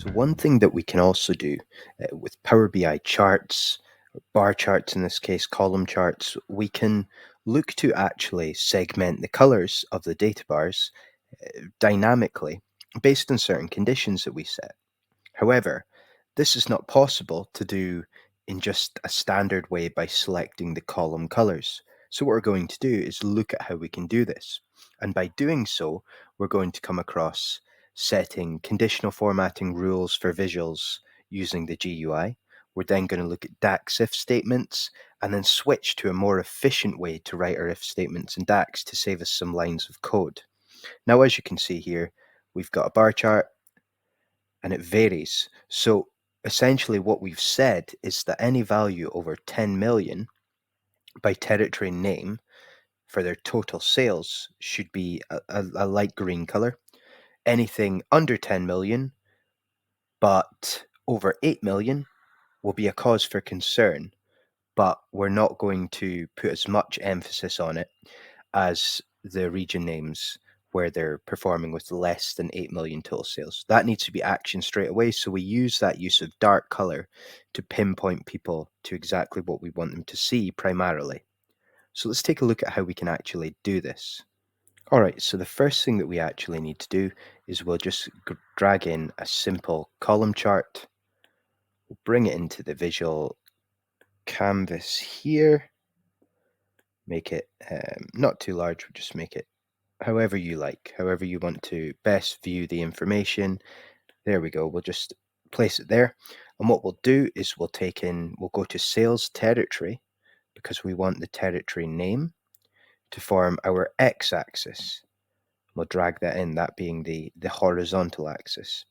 So one thing that we can also do with Power BI charts, or bar charts in this case, column charts, we can look to actually segment the colors of the data bars dynamically based on certain conditions that we set. However, this is not possible to do in just a standard way by selecting the column colors. So what we're going to do is look at how we can do this. And by doing so, we're going to come across setting conditional formatting rules for visuals using the GUI. We're then going to look at DAX if statements and then switch to a more efficient way to write our if statements in DAX to save us some lines of code. Now, as you can see here, we've got a bar chart and it varies. So essentially what we've said is that any value over 10 million by territory name for their total sales should be a light green color. Anything under 10 million but over 8 million will be a cause for concern, but we're not going to put as much emphasis on it as the region names where they're performing with less than 8 million total sales. That needs to be action straight away. So we use that use of dark color to pinpoint people to exactly what we want them to see primarily. So let's take a look at how we can actually do this. All right, so the first thing that we actually need to do is we'll just drag in a simple column chart. We'll bring it into the visual canvas here. Make it not too large, we'll just make it however you like, however you want to best view the information. There we go. We'll just place it there. And what we'll do is we'll go to sales territory because we want the territory name to form our x-axis. We'll drag that in, that being the horizontal axis.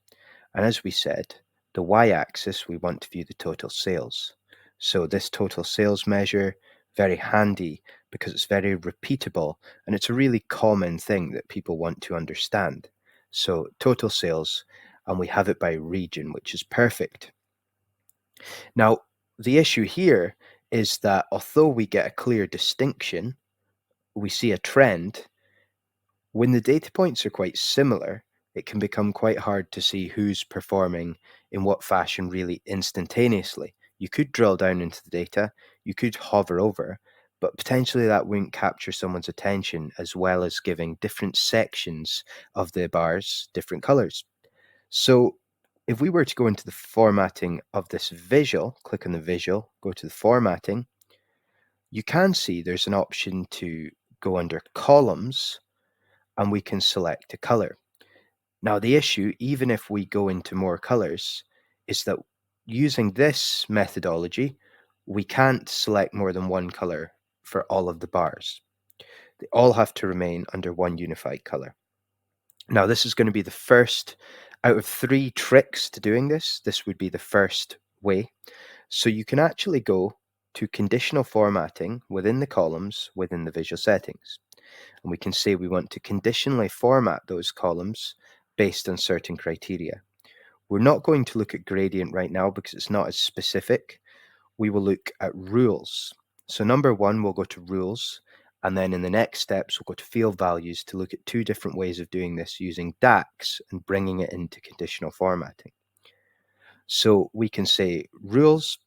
And as we said, the y-axis, we want to view the total sales. So this total sales measure, very handy because it's very repeatable and it's a really common thing that people want to understand. So total sales, and we have it by region, which is perfect. Now, the issue here is that although we get a clear distinction, we see a trend. When the data points are quite similar, it can become quite hard to see who's performing in what fashion really instantaneously. You could drill down into the data, you could hover over, but potentially that wouldn't capture someone's attention as well as giving different sections of the bars different colors. So if we were to go into the formatting of this visual, click on the visual, go to the formatting, you can see there's an option to go under columns and we can select a color. Now, the issue, even if we go into more colors, is that using this methodology, we can't select more than one color for all of the bars. They all have to remain under one unified color. Now, this is going to be the first out of 3 tricks to doing this. This would be the first way. So you can actually go to conditional formatting within the columns within the visual settings. And we can say we want to conditionally format those columns based on certain criteria. We're not going to look at gradient right now because it's not as specific. We will look at rules. So number 1, we'll go to rules. And then in the next steps, we'll go to field values to look at 2 different ways of doing this using DAX and bringing it into conditional formatting. So we can say rules,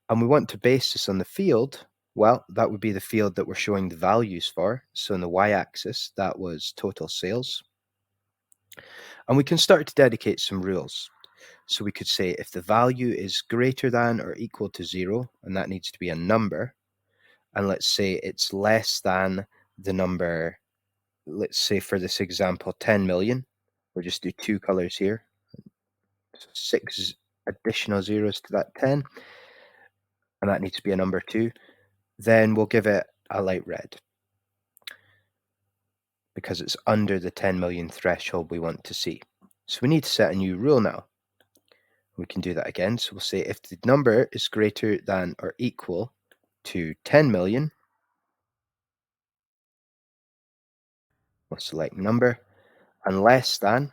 and we want to base this on the field. Well, that would be the field that we're showing the values for. So in the y-axis, that was total sales. And we can start to dedicate some rules. So we could say if the value is greater than or equal to 0, and that needs to be a number, and let's say it's less than the number, let's say for this example, 10 million. We'll just do 2 colors here. So 6 additional zeros to that 10, and that needs to be a number 2. Then we'll give it a light red because it's under the 10 million threshold we want to see. So we need to set a new rule now. We can do that again. So we'll say if the number is greater than or equal to 10 million, we'll select number, and less than,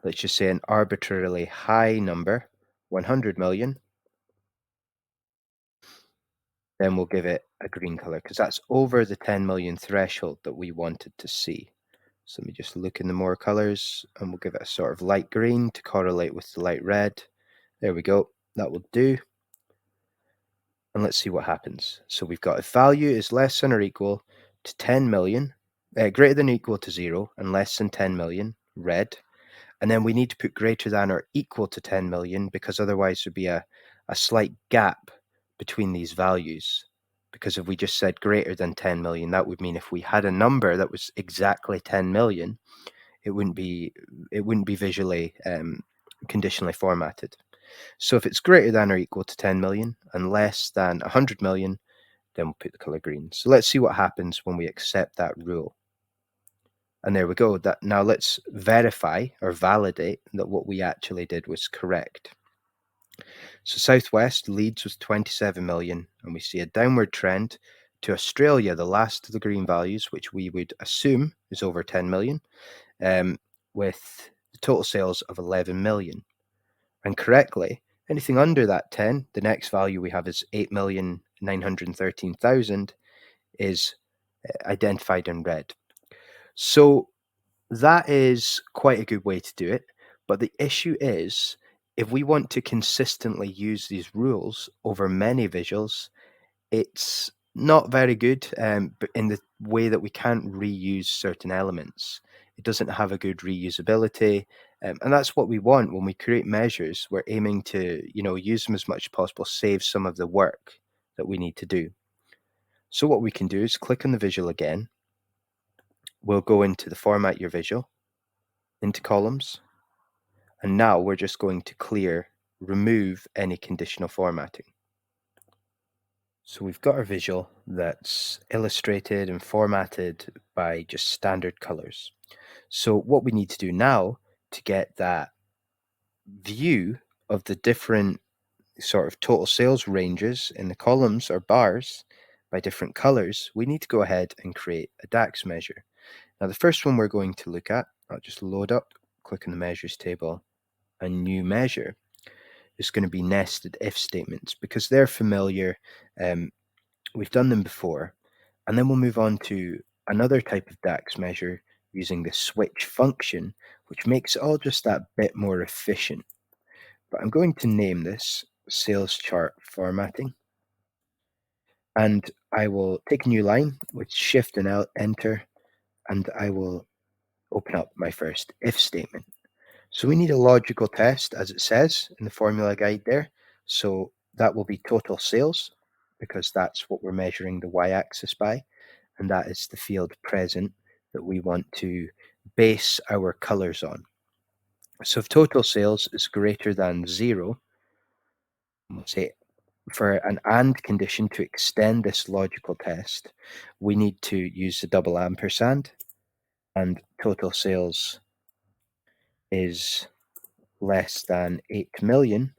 let's just say an arbitrarily high number, 100 million, then we'll give it a green color because that's over the 10 million threshold that we wanted to see. So let me just look in the more colors, and we'll give it a sort of light green to correlate with the light red. There we go. That will do. And let's see what happens. So we've got if value is less than or equal to 10 million, greater than or equal to 0 and less than 10 million, red. And then we need to put greater than or equal to 10 million, because otherwise there'd be a slight gap between these values. Because if we just said greater than 10 million, that would mean if we had a number that was exactly 10 million, it wouldn't be visually conditionally formatted. So if it's greater than or equal to 10 million and less than 100 million, then we'll put the color green. So let's see what happens when we accept that rule. And there we go. That now let's verify or validate that what we actually did was correct. So Southwest leads with 27 million, and we see a downward trend to Australia, the last of the green values, which we would assume is over 10 million, with total sales of 11 million. And correctly, anything under that 10, the next value we have is 8,913,000, is identified in red. So that is quite a good way to do it. But the issue is, if we want to consistently use these rules over many visuals, it's not very good, but in the way that we can't reuse certain elements. It doesn't have a good reusability, and that's what we want when we create measures. We're aiming to, use them as much as possible, save some of the work that we need to do. So what we can do is click on the visual again. We'll go into the format your visual, into columns, and now we're just going to remove any conditional formatting. So we've got our visual that's illustrated and formatted by just standard colors. So what we need to do now to get that view of the different sort of total sales ranges in the columns or bars by different colors, we need to go ahead and create a DAX measure. Now the first one we're going to look at, I'll just load up, click on the measures table, a new measure is going to be nested if statements, because they're familiar. We've done them before. And then we'll move on to another type of DAX measure using the switch function, which makes it all just that bit more efficient. But I'm going to name this sales chart formatting. And I will take a new line with Shift and Enter, and I will open up my first if statement. So we need a logical test, as it says in the formula guide there. So that will be total sales, because that's what we're measuring the y-axis by, and that is the field present that we want to base our colors on. So if total sales is greater than 0, we'll say for an AND condition to extend this logical test, we need to use the double ampersand, and total sales is less than 8 million.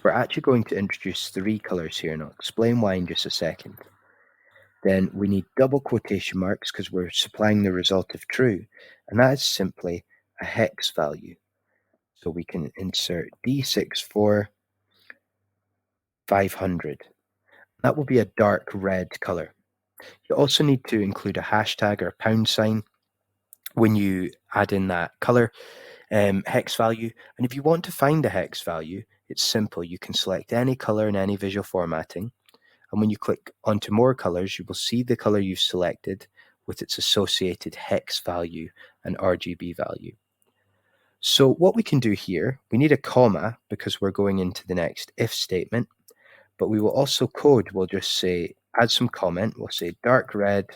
We're actually going to introduce 3 colors here, and I'll explain why in just a second. Then we need double quotation marks because we're supplying the result of true, and that is simply a hex value. So we can insert D64500. That will be a dark red color. You also need to include a hashtag or a pound sign when you add in that color hex value. And if you want to find the hex value, it's simple. You can select any color in any visual formatting. And when you click onto more colors, you will see the color you've selected with its associated hex value and RGB value. So what we can do here, we need a comma because we're going into the next if statement, but we will also code, we'll just say, add some comment, we'll say dark red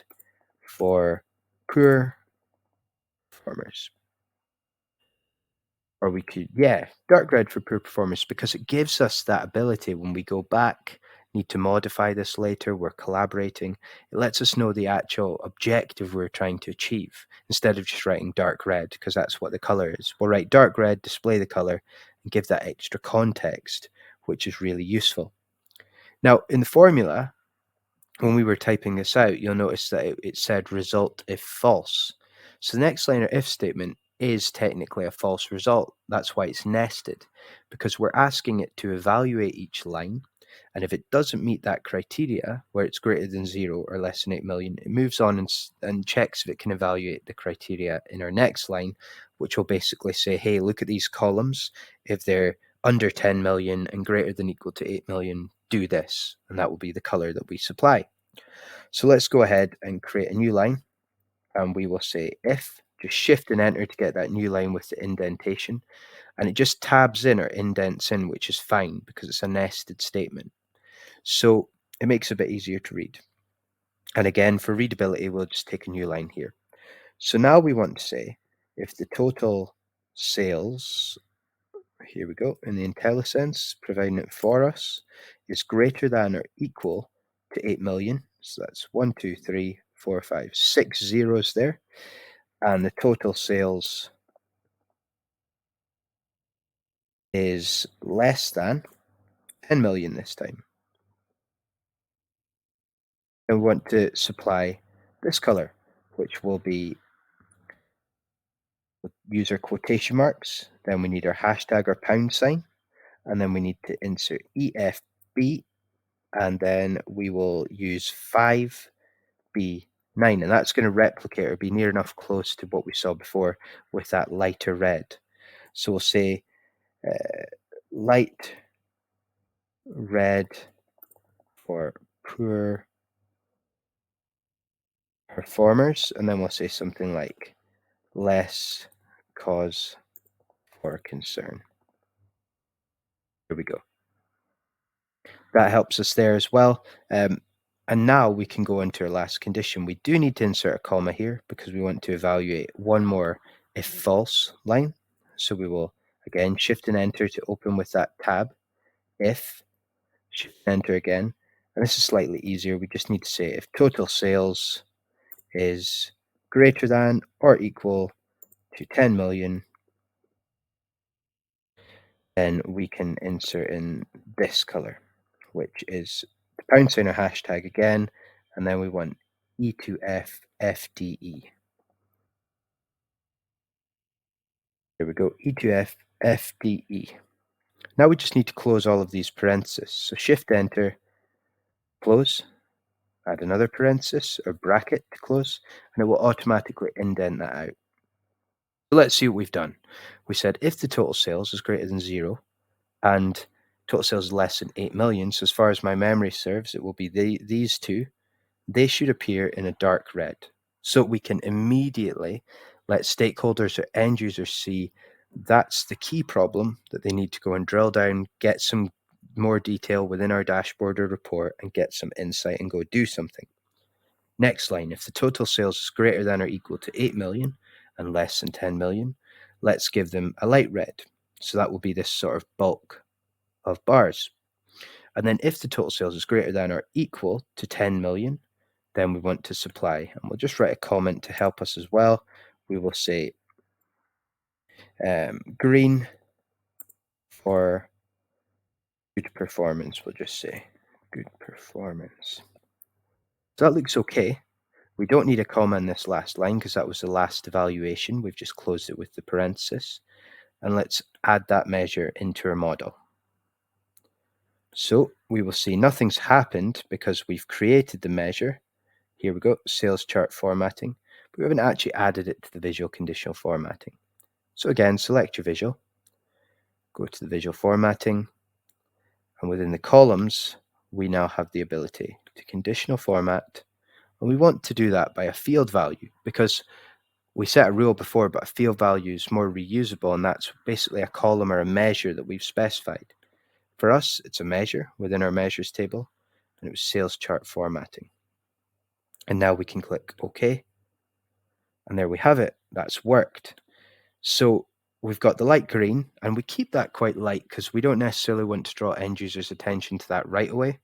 for poor performers. Or we could, dark red for poor performers, because it gives us that ability when we go back, need to modify this later, we're collaborating. It lets us know the actual objective we're trying to achieve instead of just writing dark red, because that's what the color is. We'll write dark red, display the color, and give that extra context, which is really useful. Now, in the formula, when we were typing this out, you'll notice that it said result if false. So the next line of if statement is technically a false result. That's why it's nested, because we're asking it to evaluate each line, And if it doesn't meet that criteria, where it's greater than 0 or less than 8 million, it moves on and checks if it can evaluate the criteria in our next line, which will basically say, hey, look at these columns. If they're under 10 million and greater than equal to 8 million, do this. And that will be the color that we supply. So let's go ahead and create a new line. And we will say if, just shift and enter to get that new line with the indentation. And it just tabs in or indents in, which is fine because it's a nested statement. So it makes it a bit easier to read. And again, for readability, we'll just take a new line here. So now we want to say if the total sales, here we go, in the IntelliSense, providing it for us, is greater than or equal to 8 million. So that's 1, 2, 3, 4, 5, 6 zeros there. And the total sales is less than 10 million this time. And we want to supply this color, which will be user quotation marks. Then we need our hashtag or pound sign. And then we need to insert EFB. And then we will use 5B9. And that's going to replicate or be near enough close to what we saw before with that lighter red. So we'll say light red for poor performers. And then we'll say something like less cause for concern. Here we go. That helps us there as well. And now we can go into our last condition. We do need to insert a comma here because we want to evaluate one more if false line. So we will, again, shift and enter to open with that tab. If, shift and enter again. And this is slightly easier. We just need to say if total sales is greater than or equal to 10 million, then we can insert in this color, which is the pound sign or hashtag again, and then we want E2F FDE. Here we go, E2F FDE. Now we just need to close all of these parentheses. So shift enter, close, add another parenthesis or bracket to close, and it will automatically indent that out. So let's see what we've done. We said if the total sales is greater than 0 and total sales is less than 8 million, so as far as my memory serves, it will be these two. They should appear in a dark red. So we can immediately let stakeholders or end users see that's the key problem that they need to go and drill down, get some more detail within our dashboard or report, and get some insight and go do something. Next line, if the total sales is greater than or equal to 8 million and less than 10 million, let's give them a light red. So that will be this sort of bulk of bars. And then if the total sales is greater than or equal to 10 million, then we want to supply. And we'll just write a comment to help us as well. We will say green for good performance. We'll just say good performance. So that looks okay. We don't need a comma in this last line because that was the last evaluation. We've just closed it with the parenthesis. And let's add that measure into our model. So we will see nothing's happened because we've created the measure. Here we go, sales chart formatting. But we haven't actually added it to the visual conditional formatting. So again, select your visual, go to the visual formatting, and within the columns, we now have the ability to conditional format. And we want to do that by a field value because we set a rule before, but a field value is more reusable, and that's basically a column or a measure that we've specified. For us, it's a measure within our measures table, and it was sales chart formatting. And now we can click OK. And there we have it. That's worked. So we've got the light green, and we keep that quite light because we don't necessarily want to draw end users' attention to that right away.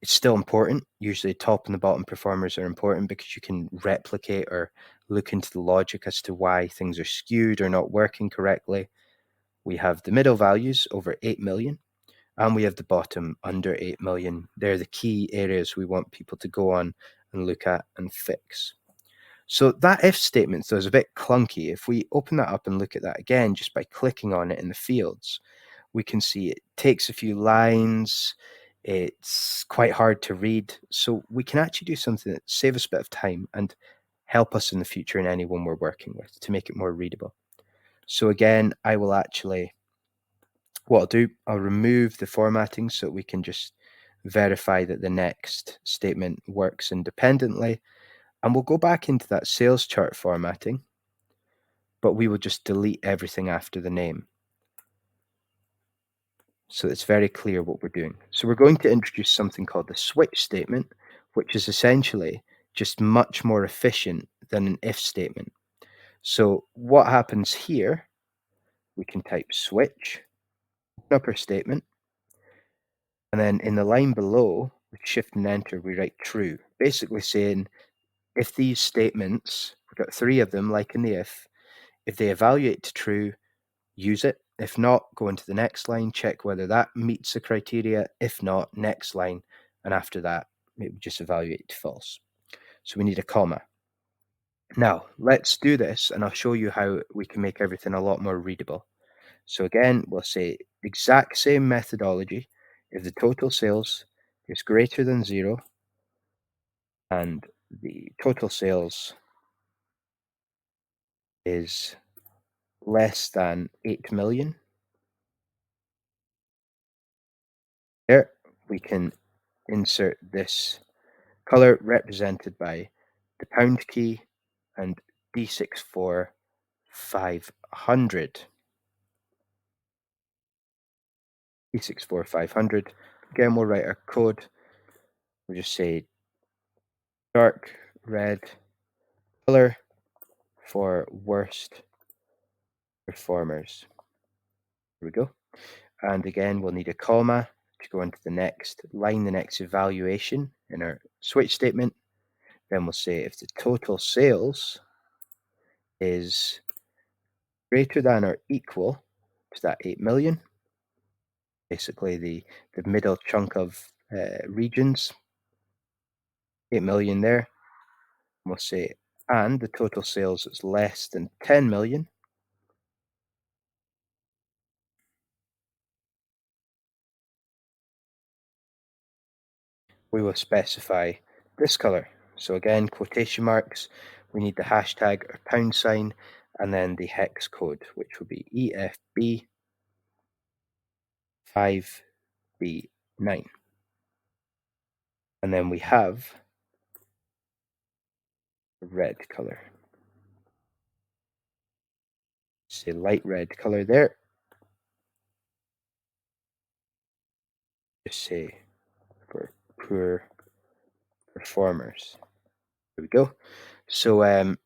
It's still important. Usually top and the bottom performers are important because you can replicate or look into the logic as to why things are skewed or not working correctly. We have the middle values over 8 million, and we have the bottom under 8 million. They're the key areas we want people to go on and look at and fix. So that if statement, though, is a bit clunky. If we open that up and look at that again, just by clicking on it in the fields, we can see it takes a few lines. It's quite hard to read. So we can actually do something that save us a bit of time and help us in the future in anyone we're working with to make it more readable. So again, I will actually, what I'll do, I'll remove the formatting so we can just verify that the next statement works independently. And we'll go back into that sales chart formatting, but we will just delete everything after the name. So it's very clear what we're doing. So we're going to introduce something called the switch statement, which is essentially just much more efficient than an if statement. So what happens here, we can type switch, open up our statement, and then in the line below, with shift and enter, we write true, basically saying if these statements, we've got 3 of them, like in the if they evaluate to true, use it. If not, go into the next line, check whether that meets the criteria. If not, next line, and after that, it would just evaluate to false. So we need a comma. Now, let's do this, and I'll show you how we can make everything a lot more readable. So again, we'll say exact same methodology. If the total sales is greater than 0 and the total sales is less than 8 million, there we can insert this color represented by the pound key and D64 500. D64 500. Again, we'll write our code. We'll just say dark red color for worst performers. Here we go. And again, we'll need a comma to go into the next line, the next evaluation in our switch statement. Then we'll say if the total sales is greater than or equal to that 8 million, basically the middle chunk of regions, 8 million there. And we'll say, and the total sales is less than 10 million. We will specify this color. So again, quotation marks, we need the hashtag or pound sign, and then the hex code, which will be EFB 5B9. And then we have a red color. Say light red color there. Just say for poor performers. There we go. So again,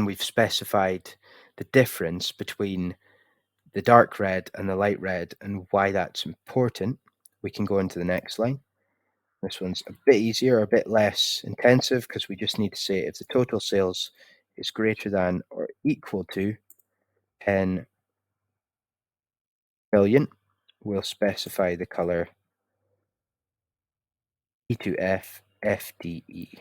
we've specified the difference between the dark red and the light red and why that's important. We can go into the next line. This one's a bit easier, a bit less intensive, because we just need to say if the total sales is greater than or equal to 10 million, we'll specify the color E2F FDE.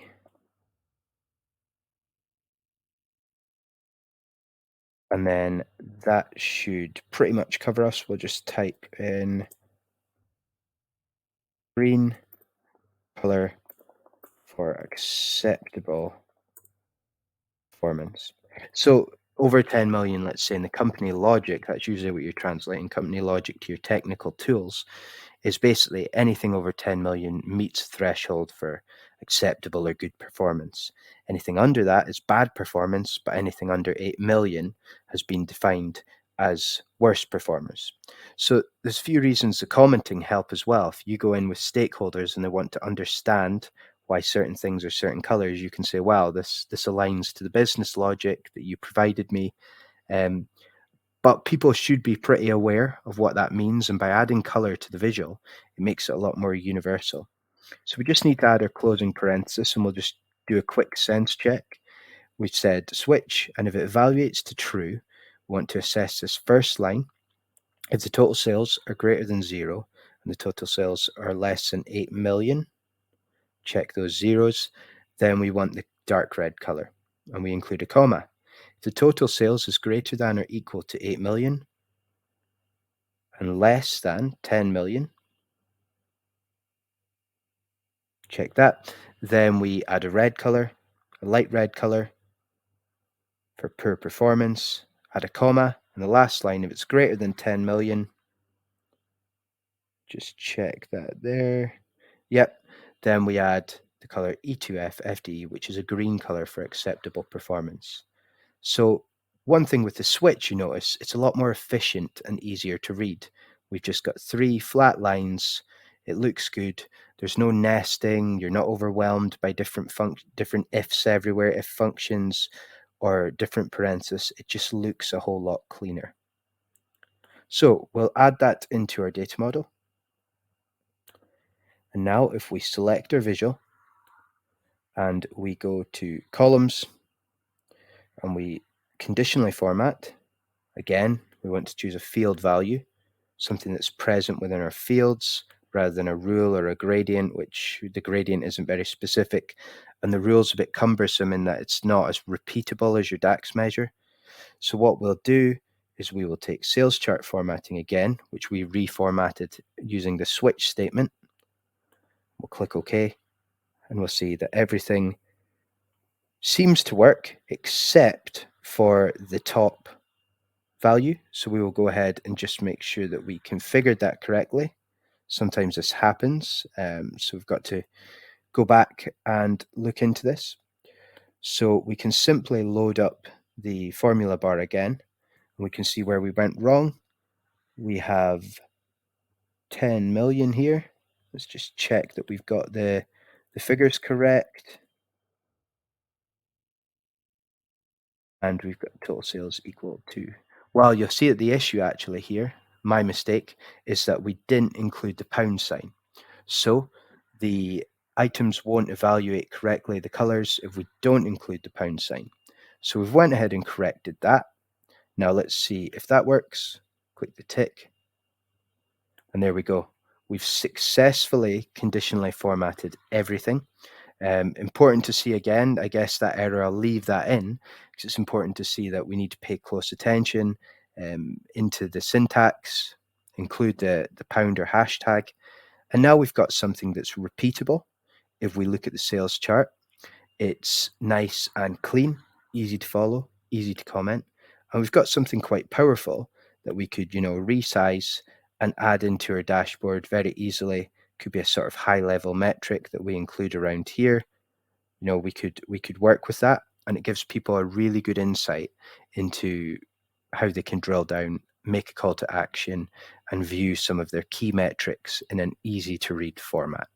And then that should pretty much cover us. We'll just type in green color for acceptable performance. So over 10 million, let's say in the company logic, that's usually what you're translating company logic to your technical tools, is basically anything over 10 million meets threshold for acceptable or good performance. Anything under that is bad performance, but anything under 8 million has been defined as worst performers. So there's a few reasons the commenting help as well. If you go in with stakeholders and they want to understand why certain things are certain colors, you can say, wow, this aligns to the business logic that you provided me. But people should be pretty aware of what that means. And by adding color to the visual, it makes it a lot more universal. So we just need to add our closing parenthesis, and we'll just do a quick sense check. We've said switch, and if it evaluates to true, we want to assess this first line. If the total sales are greater than 0 and the total sales are less than 8 million, check those zeros. Then we want the dark red color, and we include a comma. If the total sales is greater than or equal to 8 million and less than 10 million, Check that. Then we add a red color, a light red color for poor performance, add a comma, and the last line, if it's greater than 10 million, just check that there. Yep. Then we add the color E2F FDE, which is a green color for acceptable performance. So one thing with the switch, you notice, it's a lot more efficient and easier to read. We've just got 3 flat lines. It looks good. There's no nesting. You're not overwhelmed by different ifs everywhere, if functions, or different parentheses. It just looks a whole lot cleaner. So we'll add that into our data model. And now if we select our visual and we go to columns and we conditionally format, again, we want to choose a field value, something that's present within our fields rather than a rule or a gradient, which the gradient isn't very specific. And the rule's a bit cumbersome in that it's not as repeatable as your DAX measure. So what we'll do is we will take sales chart formatting again, which we reformatted using the switch statement. We'll click OK, and we'll see that everything seems to work except for the top value. So we will go ahead and just make sure that we configured that correctly. Sometimes this happens, so we've got to go back and look into this. So we can simply load up the formula bar again, and we can see where we went wrong. We have 10 million here. Let's just check that we've got the figures correct. And we've got total sales equal to, well, you'll see that the issue actually here, my mistake, is that we didn't include the pound sign. So the items won't evaluate correctly the colors if we don't include the pound sign. So we've went ahead and corrected that. Now let's see if that works. Click the tick. And there we go. We've successfully conditionally formatted everything. Important to see again, I guess that error, I'll leave that in because it's important to see that we need to pay close attention into the syntax, include the pound or hashtag. And now we've got something that's repeatable. If we look at the sales chart, it's nice and clean, easy to follow, easy to comment. And we've got something quite powerful that we could, resize and add into our dashboard very easily. Could be a sort of high level metric that we include around here. We could work with that, and it gives people a really good insight into how they can drill down, make a call to action, and view some of their key metrics in an easy to read format.